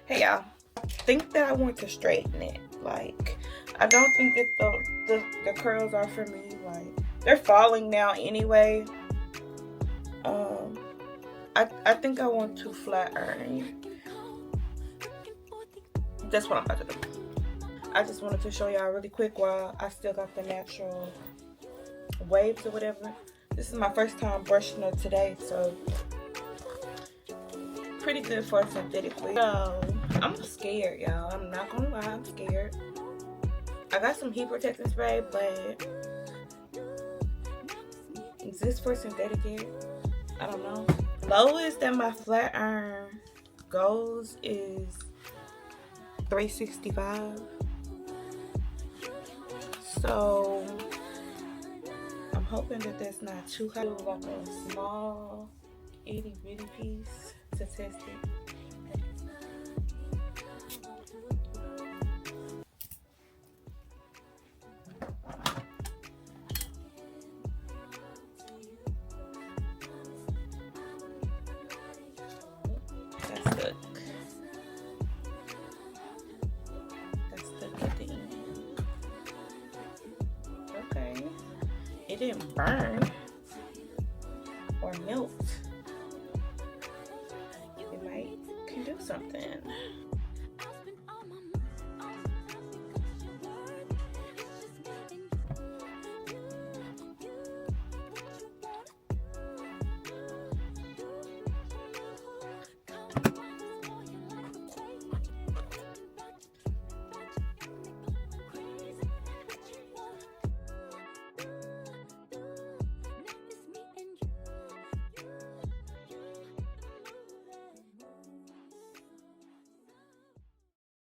Hey y'all, I think that I want to straighten it. Like, I don't think that the curls are for me. Like, they're falling now anyway. Um, I think I want to flat iron. That's what I'm about to do. I just wanted to show y'all really quick while I still got the natural waves or whatever. This is my first time brushing it today, so pretty good for a synthetic wig. So I'm scared, y'all. I'm not gonna lie, I'm scared. I got some heat protectant spray, but is this for synthetic hair? I don't know. Lowest that my flat iron goes is 365. So I'm hoping that that's not too high. Like a small itty bitty piece to test it. That's good. That's good at the end. Okay. It didn't burn or melt. It might can do something.